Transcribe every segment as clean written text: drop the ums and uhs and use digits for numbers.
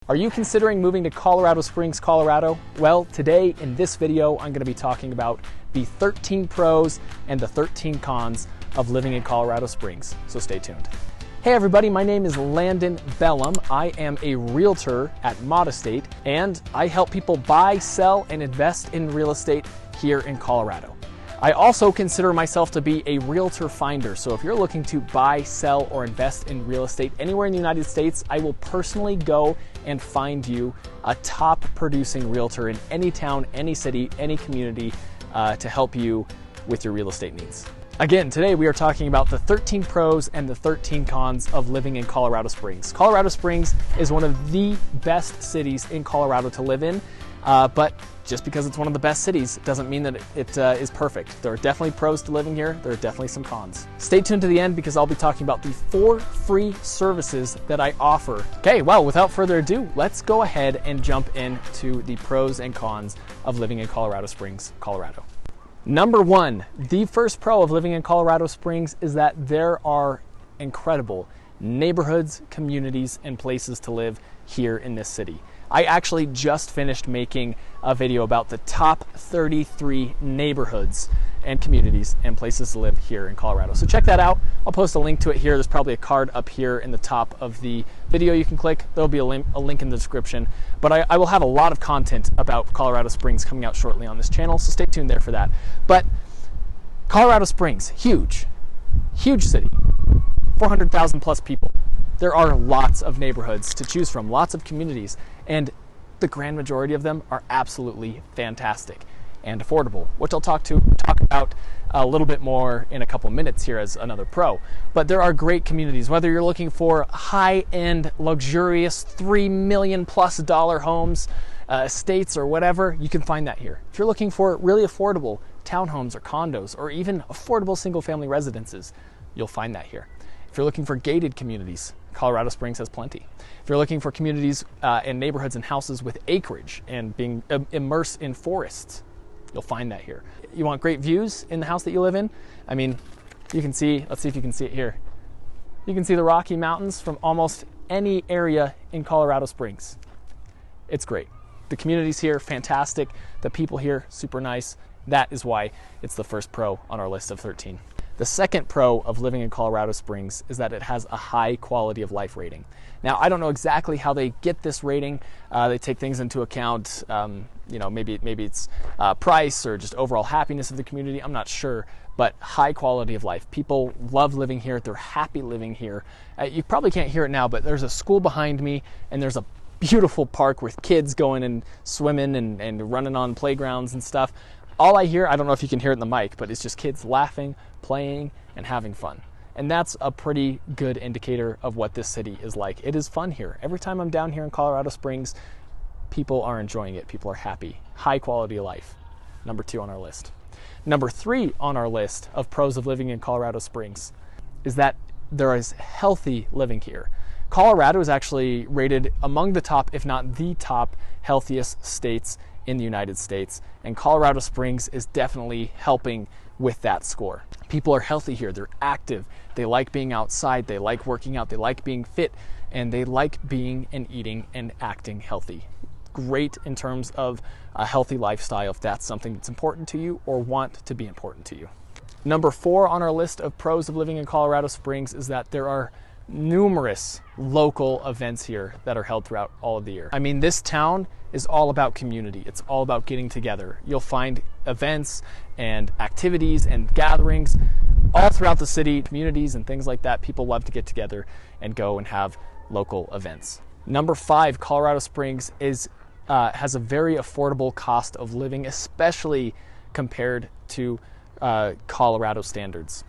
Are you considering moving to Colorado Springs, Colorado? Well, today in this video, I'm going to be talking about the 13 pros and the 13 cons of living in Colorado Springs, so stay tuned. Hey everybody, my name is Landon Bellum. I am a realtor at Modestate, and I help people buy, sell, and invest in real estate here in Colorado. I also consider myself to be a realtor finder, so if you're looking to buy, sell, or invest in real estate anywhere in the United States, I will personally go and find you a top producing realtor in any town, any city, any community to help you with your real estate needs. Again, today we are talking about the 13 pros and the 13 cons of living in Colorado Springs. Colorado Springs is one of the best cities in Colorado to live in, but just because it's one of the best cities doesn't mean that it is perfect. There are definitely pros to living here. There are definitely some cons. Stay tuned to the end because I'll be talking about the 4 free services that I offer. Okay, well, without further ado, let's go ahead and jump into the pros and cons of living in Colorado Springs, Colorado. Number 1, the first pro of living in Colorado Springs is that there are incredible neighborhoods, communities, and places to live here in this city. I actually just finished making a video about the top 33 neighborhoods and communities and places to live here in Colorado. So check that out. I'll post a link to it here. There's probably a card up here in the top of the video you can click. There'll be a link in the description. But I will have a lot of content about Colorado Springs coming out shortly on this channel, so stay tuned there for that. But Colorado Springs, huge city, 400,000 plus people. There are lots of neighborhoods to choose from, lots of communities, and the grand majority of them are absolutely fantastic and affordable, which I'll talk about a little bit more in a couple minutes here as another pro. But there are great communities, whether you're looking for high-end, luxurious, $3 million+ homes, estates, or whatever, you can find that here. If you're looking for really affordable townhomes or condos, or even affordable single-family residences, you'll find that here. If you're looking for gated communities, Colorado Springs has plenty. If you're looking for communities and neighborhoods and houses with acreage and being immersed in forests, you'll find that here. You want great views in the house that you live in? I mean, you can see, let's see if you can see it here. You can see the Rocky Mountains from almost any area in Colorado Springs. It's great. The communities here, fantastic. The people here, super nice. That is why it's the first pro on our list of 13. The second pro of living in Colorado Springs is that it has a high quality of life rating. Now, I don't know exactly how they get this rating. They take things into account, maybe it's price or just overall happiness of the community. I'm not sure, but high quality of life. People love living here. They're happy living here. You probably can't hear it now, but there's a school behind me, and there's a beautiful park with kids going and swimming and running on playgrounds and stuff. All I hear, I don't know if you can hear it in the mic, but it's just kids laughing, playing, and having fun. And that's a pretty good indicator of what this city is like. It is fun here. Every time I'm down here in Colorado Springs, people are enjoying it. People are happy. High quality of life. Number 2 on our list. Number 3 on our list of pros of living in Colorado Springs is that there is healthy living here. Colorado is actually rated among the top, if not the top, healthiest states in the United States, and Colorado Springs is definitely helping with that score. People are healthy here. They're active. They like being outside. They like working out. They like being fit, and they like being and eating and acting healthy. Great in terms of a healthy lifestyle if that's something that's important to you or want to be important to you. Number 4 on our list of pros of living in Colorado Springs is that there are numerous local events here that are held throughout all of the year. I mean, this town is all about community. It's all about getting together. You'll find events and activities and gatherings all throughout the city, communities and things like that. People love to get together and go and have local events. Number 5, Colorado Springs has a very affordable cost of living, especially compared to Colorado standards.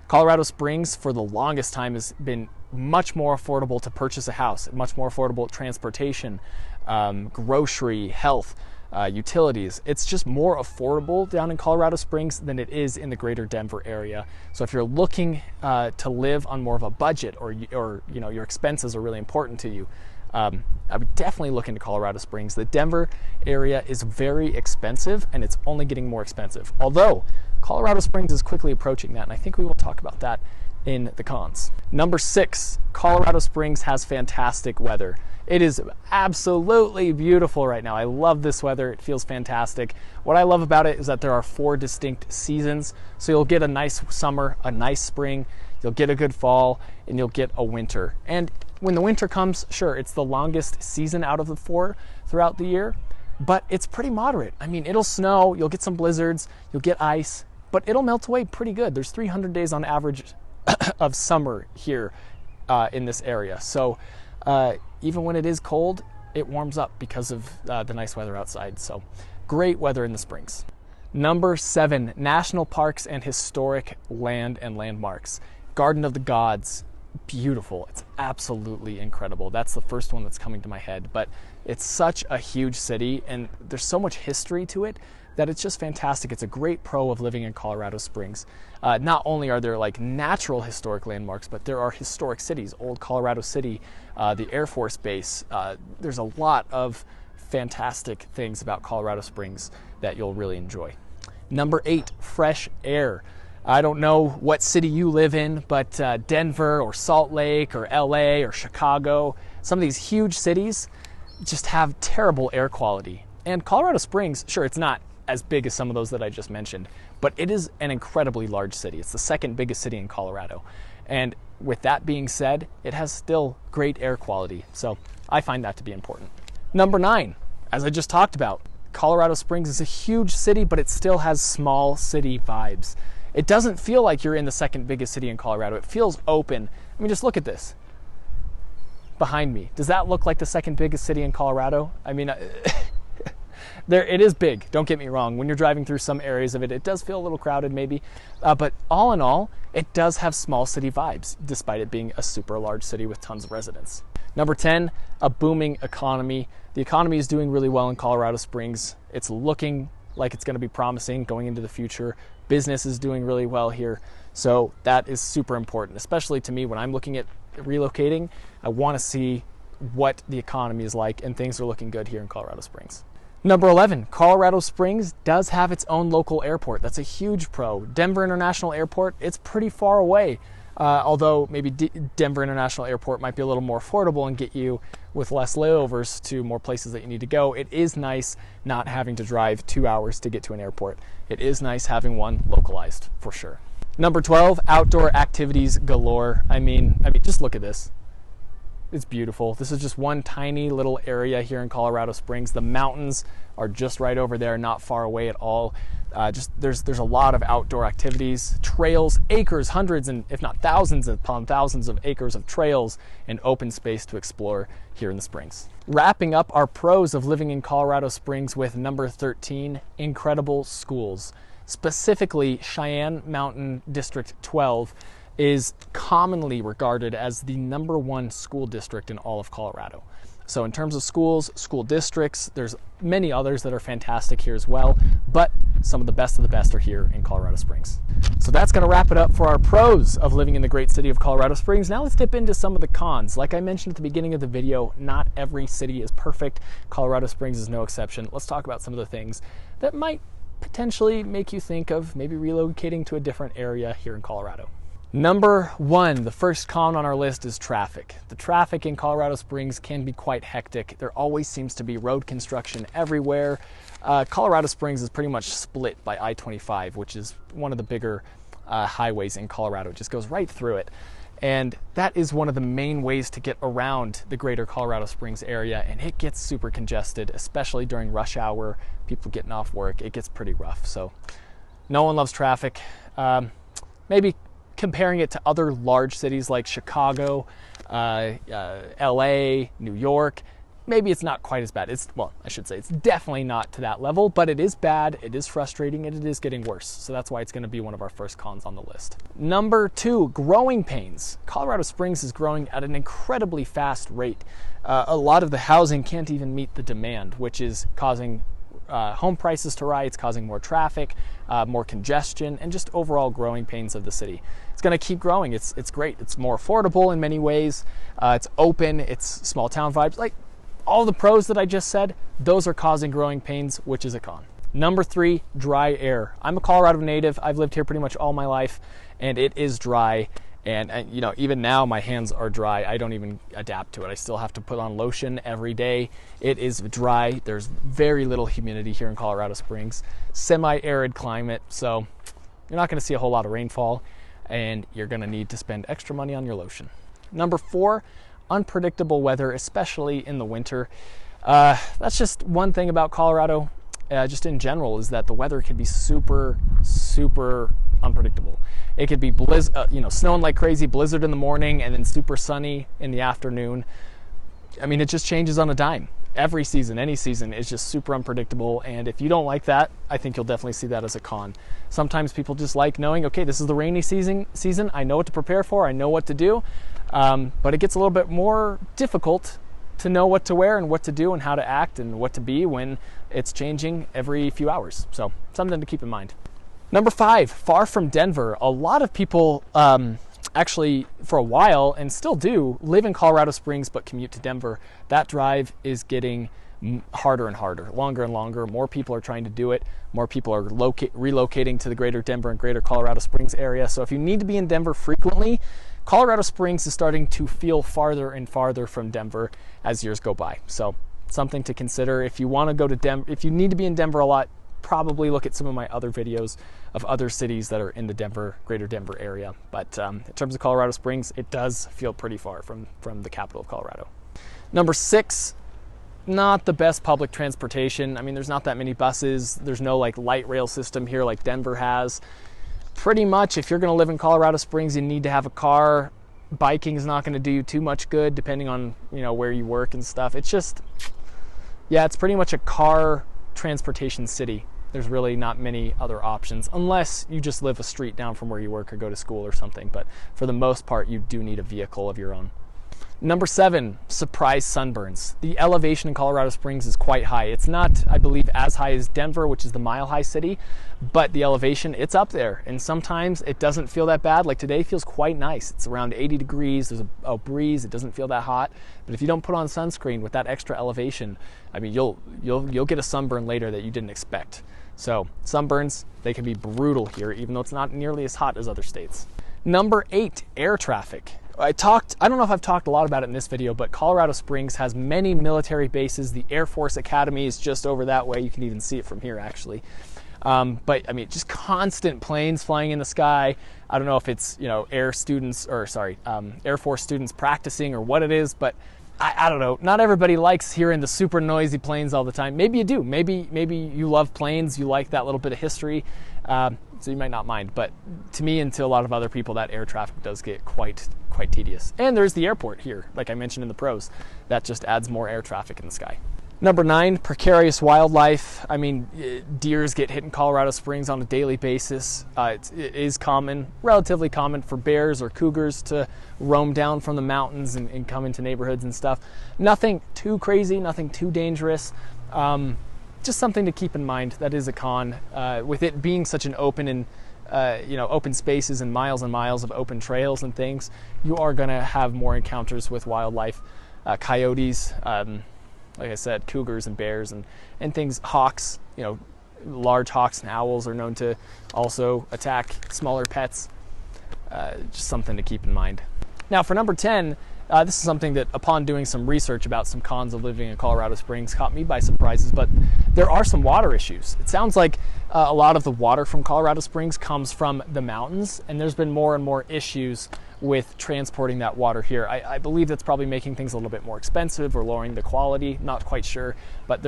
Colorado Springs, for the longest time, has been much more affordable to purchase a house, much more affordable transportation, grocery, health, utilities. It's just more affordable down in Colorado Springs than it is in the greater Denver area. So if you're looking to live on more of a budget, or your expenses are really important to you, I would definitely look into Colorado Springs. The Denver area is very expensive, and it's only getting more expensive. Although Colorado Springs is quickly approaching that, and I think we will talk about that in the cons. Number 6, Colorado Springs has fantastic weather. It is absolutely beautiful right now. I love this weather. It feels fantastic. What I love about it is that there are 4 distinct seasons. So you'll get a nice summer, a nice spring, you'll get a good fall, and you'll get a winter. And when the winter comes, sure, it's the longest season out of the 4 throughout the year, but it's pretty moderate. I mean, it'll snow, you'll get some blizzards, you'll get ice, but it'll melt away pretty good. There's 300 days on average of summer here in this area. So even when it is cold, it warms up because of the nice weather outside. So great weather in the springs. Number 7, national parks and historic land and landmarks. Garden of the Gods, beautiful. It's absolutely incredible. That's the first one that's coming to my head, but it's such a huge city and there's so much history to it that it's just fantastic. It's a great pro of living in Colorado Springs. Not only are there like natural historic landmarks, but there are historic cities, Old Colorado City, the Air Force Base. There's a lot of fantastic things about Colorado Springs that you'll really enjoy. Number 8, fresh air. I don't know what city you live in, but Denver or Salt Lake or LA or Chicago, some of these huge cities just have terrible air quality. And Colorado Springs, sure, it's not as big as some of those that I just mentioned, but it is an incredibly large city. It's the 2nd biggest city in Colorado. And with that being said, it has still great air quality. So I find that to be important. Number 9, as I just talked about, Colorado Springs is a huge city, but it still has small city vibes. It doesn't feel like you're in the 2nd biggest city in Colorado. It feels open. I mean, just look at this behind me. Does that look like the 2nd biggest city in Colorado? I mean, it is big, don't get me wrong. When you're driving through some areas of it, it does feel a little crowded maybe. But all in all, it does have small city vibes, despite it being a super large city with tons of residents. Number 10, a booming economy. The economy is doing really well in Colorado Springs. It's looking like it's going to be promising going into the future. Business is doing really well here. So that is super important, especially to me when I'm looking at relocating. I want to see what the economy is like, and things are looking good here in Colorado Springs. Number 11, Colorado Springs does have its own local airport. That's a huge pro. Denver International Airport, it's pretty far away. Although maybe Denver International Airport might be a little more affordable and get you with less layovers to more places that you need to go. It is nice not having to drive 2 hours to get to an airport. It is nice having one localized, for sure. Number 12, outdoor activities galore. I mean, just look at this. It's beautiful. This is just one tiny little area here in Colorado Springs. The mountains are just right over there, not far away at all. There's a lot of outdoor activities, trails, acres, hundreds and if not thousands upon thousands of acres of trails and open space to explore here in the Springs. Wrapping up our pros of living in Colorado Springs with number 13, incredible schools. Specifically, Cheyenne Mountain District 12 is commonly regarded as the #1 school district in all of Colorado. So in terms of schools, school districts, there's many others that are fantastic here as well, but some of the best are here in Colorado Springs. So that's going to wrap it up for our pros of living in the great city of Colorado Springs. Now let's dip into some of the cons. Like I mentioned at the beginning of the video, not every city is perfect. Colorado Springs is no exception. Let's talk about some of the things that might potentially make you think of maybe relocating to a different area here in Colorado. Number 1, the first con on our list is traffic. The traffic in Colorado Springs can be quite hectic. There always seems to be road construction everywhere. Colorado Springs is pretty much split by I-25, which is one of the bigger highways in Colorado. It just goes right through it. And that is one of the main ways to get around the greater Colorado Springs area, and it gets super congested, especially during rush hour, people getting off work. It gets pretty rough. So no one loves traffic. Maybe comparing it to other large cities like Chicago, LA, New York, maybe it's not quite as bad. I should say it's definitely not to that level, but it is bad, it is frustrating, and it is getting worse. So that's why it's going to be one of our first cons on the list. Number 2, growing pains. Colorado Springs is growing at an incredibly fast rate. A lot of the housing can't even meet the demand, which is causing home prices to rise, causing more traffic, more congestion, and just overall growing pains of the city. It's going to keep growing. It's great. It's more affordable in many ways. It's open. It's small town vibes. Like all the pros that I just said, those are causing growing pains, which is a con. Number 3, dry air. I'm a Colorado native. I've lived here pretty much all my life, and it is dry. And you know, even now my hands are dry. I don't even adapt to it. I still have to put on lotion every day. It is dry. There's very little humidity here in Colorado Springs. Semi-arid climate, so you're not going to see a whole lot of rainfall, and you're going to need to spend extra money on your lotion. Number 4, unpredictable weather, especially in the winter. That's just one thing about Colorado, just in general, is that the weather can be super unpredictable. It could be snowing like crazy, blizzard in the morning, and then super sunny in the afternoon. I mean, it just changes on a dime. Every season, any season, is just super unpredictable, and if you don't like that, I think you'll definitely see that as a con. Sometimes people just like knowing, okay, this is the rainy season, I know what to prepare for, I know what to do, but it gets a little bit more difficult to know what to wear and what to do and how to act and what to be when it's changing every few hours. So something to keep in mind. Number 5, far from Denver. A lot of people actually, for a while, and still do, live in Colorado Springs but commute to Denver. That drive is getting harder and harder, longer and longer. More people are trying to do it. More people are relocating to the greater Denver and greater Colorado Springs area. So if you need to be in Denver frequently, Colorado Springs is starting to feel farther and farther from Denver as years go by. So something to consider. If you want to go to Denver, if you need to be in Denver a lot, probably look at some of my other videos of other cities that are in the greater Denver area. But in terms of Colorado Springs, it does feel pretty far from the capital of Colorado. Number 6, not the best public transportation. I mean, there's not that many buses. There's no like light rail system here like Denver has. Pretty much, if you're going to live in Colorado Springs, you need to have a car. Biking is not going to do you too much good, depending on, you know, where you work and stuff. It's just, yeah, it's pretty much a car transportation city. There's really not many other options unless you just live a street down from where you work or go to school or something. But for the most part, you do need a vehicle of your own. Number 7, surprise sunburns. The elevation in Colorado Springs is quite high. It's not, I believe, as high as Denver, which is the mile-high city, but the elevation, it's up there. And sometimes it doesn't feel that bad. Like today feels quite nice. It's around 80 degrees. There's a breeze. It doesn't feel that hot. But if you don't put on sunscreen with that extra elevation, I mean, you'll get a sunburn later that you didn't expect. So sunburns, they can be brutal here, even though it's not nearly as hot as other states. Number 8, air traffic. I don't know if I've talked a lot about it in this video, but Colorado Springs has many military bases. The Air Force Academy is just over that way. You can even see it from here, actually. But I mean, just constant planes flying in the sky. I don't know if it's, you know, Air Force students practicing or what it is, but I don't know. Not everybody likes hearing the super noisy planes all the time. Maybe you do. Maybe you love planes. You like that little bit of history, so you might not mind. But to me and to a lot of other people, that air traffic does get quite tedious. And there's the airport here, like I mentioned in the pros. That just adds more air traffic in the sky. Number 9, precarious wildlife. I mean, deers get hit in Colorado Springs on a daily basis. It is common, relatively common, for bears or cougars to roam down from the mountains and come into neighborhoods and stuff. Nothing too crazy, nothing too dangerous. Just something to keep in mind. That is a con. With it being such an open and open spaces and miles of open trails and things, you are going to have more encounters with wildlife, coyotes. Like I said, cougars and bears and things, hawks, large hawks and owls are known to also attack smaller pets. Just something to keep in mind. Now for number 10, this is something that upon doing some research about some cons of living in Colorado Springs caught me by surprises, but there are some water issues. It sounds like a lot of the water from Colorado Springs comes from the mountains, and there's been more and more issues with transporting that water here. I believe that's probably making things a little bit more expensive or lowering the quality, not quite sure, but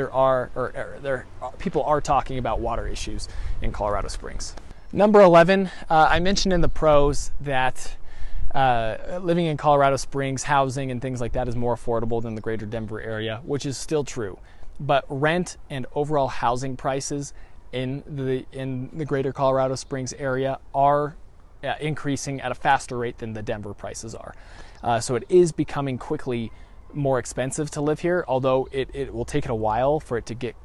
people are talking about water issues in Colorado Springs. Number 11, I mentioned in the pros that living in Colorado Springs, housing and things like that is more affordable than the greater Denver area, which is still true. But rent and overall housing prices in the greater Colorado Springs area are increasing at a faster rate than the Denver prices are. So it is becoming quickly more expensive to live here, although it will take it a while for it to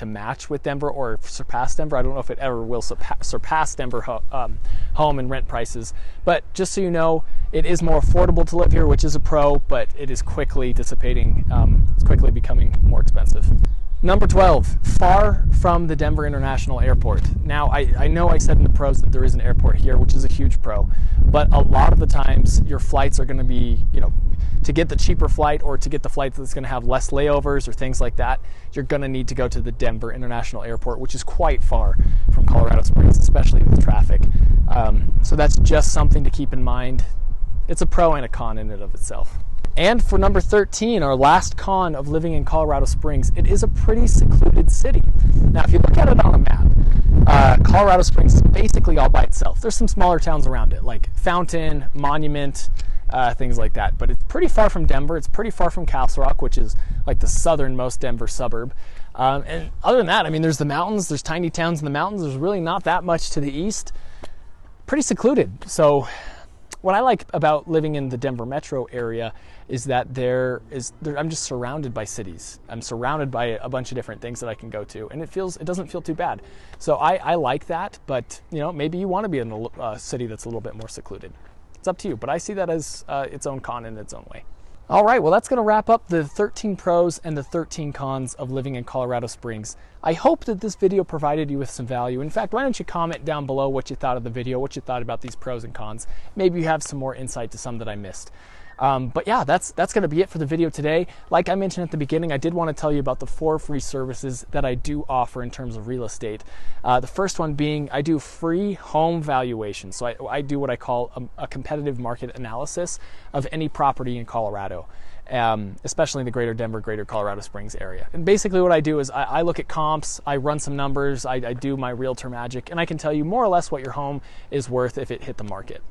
match with Denver or surpass Denver. I don't know if it ever will surpass Denver home and rent prices. But just so you know, it is more affordable to live here, which is a pro, but it is quickly dissipating. It's quickly becoming more expensive. Number 12, far from the Denver International Airport. Now, I know I said in the pros that there is an airport here, which is a huge pro, but a lot of the times your flights are going to be, to get the cheaper flight or to get the flight that's going to have less layovers or things like that, you're going to need to go to the Denver International Airport, which is quite far from Colorado Springs, especially with traffic. So that's just something to keep in mind. It's a pro and a con in and of itself. And for number 13, our last con of living in Colorado Springs, it is a pretty secluded city. Now, if you look at it on a map, Colorado Springs is basically all by itself. There's some smaller towns around it, like Fountain, Monument, things like that. But it's pretty far from Denver. It's pretty far from Castle Rock, which is like the southernmost Denver suburb. And other than that, I mean, there's the mountains. There's tiny towns in the mountains. There's really not that much to the east. Pretty secluded. So what I like about living in the Denver metro area is that I'm just surrounded by cities. I'm surrounded by a bunch of different things that I can go to, and it doesn't feel too bad. So I like that, but maybe you want to be in a city that's a little bit more secluded. It's up to you, but I see that as its own con in its own way. All right, well, that's going to wrap up the 13 pros and the 13 cons of living in Colorado Springs. I hope that this video provided you with some value. In fact, why don't you comment down below what you thought of the video, what you thought about these pros and cons. Maybe you have some more insight to some that I missed. But yeah, that's going to be it for the video today. Like I mentioned at the beginning, I did want to tell you about the 4 free services that I do offer in terms of real estate. The first one being I do free home valuation. So I do what I call a competitive market analysis of any property in Colorado, especially in the greater Denver, greater Colorado Springs area. And basically what I do is I look at comps, I run some numbers, I do my realtor magic, and I can tell you more or less what your home is worth if it hit the market.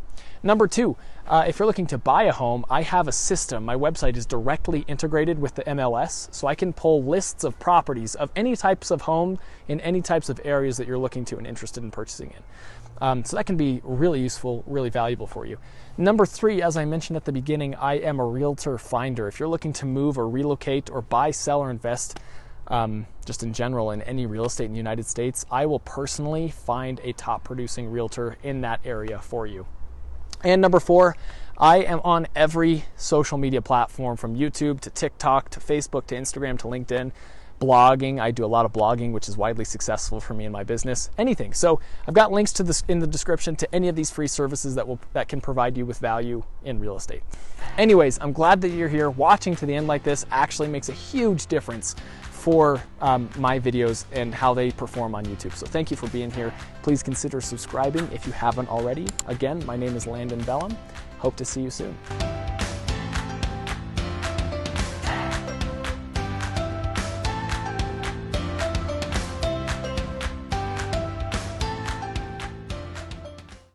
Number 2, if you're looking to buy a home, I have a system. My website is directly integrated with the MLS, so I can pull lists of properties of any types of home in any types of areas that you're looking to and interested in purchasing in. So that can be really useful, really valuable for you. Number 3, as I mentioned at the beginning, I am a realtor finder. If you're looking to move or relocate or buy, sell, or invest, just in general in any real estate in the United States, I will personally find a top producing realtor in that area for you. And number 4, I am on every social media platform, from YouTube to TikTok to Facebook to Instagram to LinkedIn. Blogging, I do a lot of blogging, which is widely successful for me in my business. Anything. So I've got links to this in the description to any of these free services that can provide you with value in real estate. Anyways, I'm glad that you're here. Watching to the end like this actually makes a huge difference for my videos and how they perform on YouTube. So thank you for being here. Please consider subscribing if you haven't already. Again, my name is Landon. Hope to see you soon.